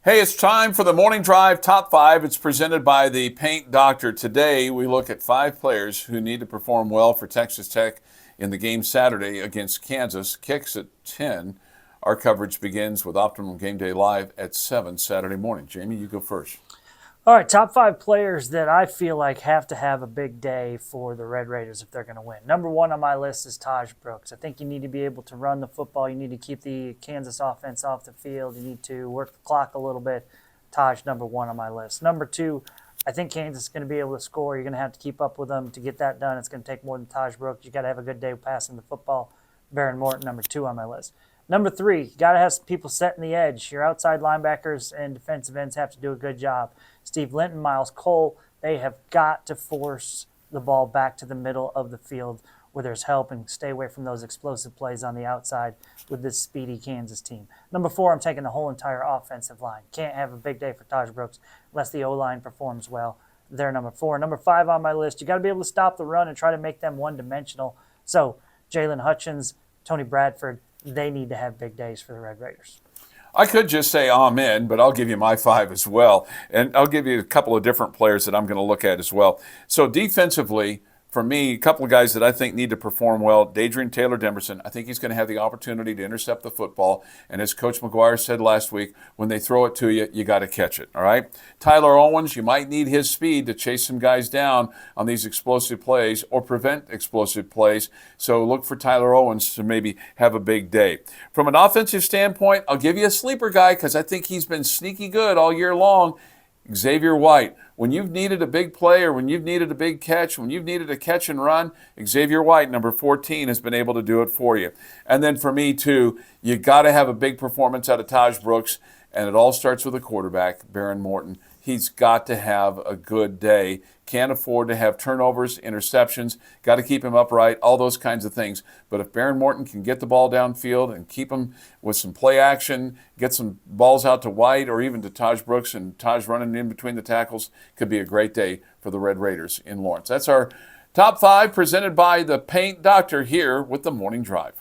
Hey, it's time for the Morning Drive Top 5. It's presented by the Paint Doctor. Today, we look at 5 players who need to perform well for Texas Tech in the game Saturday against Kansas. Kicks at 10. Our coverage begins with Optimum Game Day Live at 7 Saturday morning. Jamie, you go first. All right, top 5 players that I feel like have to have a big day for the Red Raiders if they're going to win. Number 1 on my list is Taj Brooks. I think you need to be able to run the football. You need to keep the Kansas offense off the field. You need to work the clock a little bit. Taj, number 1 on my list. Number 2, I think Kansas is going to be able to score. You're going to have to keep up with them to get that done. It's going to take more than Taj Brooks. You got to have a good day passing the football. Baron Morton, number 2 on my list. Number 3, you got to have some people setting the edge. Your outside linebackers and defensive ends have to do a good job. Steve Linton, Miles Cole, they have got to force the ball back to the middle of the field where there's help and stay away from those explosive plays on the outside with this speedy Kansas team. Number 4, I'm taking the whole entire offensive line. Can't have a big day for Taj Brooks unless the O-line performs well. They're number 4. Number 5 on my list, you got to be able to stop the run and try to make them one-dimensional. So Jalen Hutchins, Tony Bradford, they need to have big days for the Red Raiders. I could just say amen, but I'll give you my 5 as well. And I'll give you a couple of different players that I'm going to look at as well. So defensively, for me, a couple of guys that I think need to perform well. Dadrian Taylor-Demerson, I think he's going to have the opportunity to intercept the football. And as Coach McGuire said last week, when they throw it to you, you got to catch it, all right? Tyler Owens, you might need his speed to chase some guys down on these explosive plays or prevent explosive plays. So look for Tyler Owens to maybe have a big day. From an offensive standpoint, I'll give you a sleeper guy because I think he's been sneaky good all year long. Xavier White. When you've needed a big play or when you've needed a big catch, when you've needed a catch and run, Xavier White, number 14, has been able to do it for you. And then for me, too, you got to have a big performance out of Taj Brooks, and it all starts with a quarterback, Baron Morton. He's got to have a good day. Can't afford to have turnovers, interceptions. Got to keep him upright, all those kinds of things. But if Baron Morton can get the ball downfield and keep him with some play action, get some balls out to White or even to Taj Brooks and Taj running in between the tackles, could be a great day for the Red Raiders in Lawrence. That's our top 5 presented by the Paint Doctor here with the Morning Drive.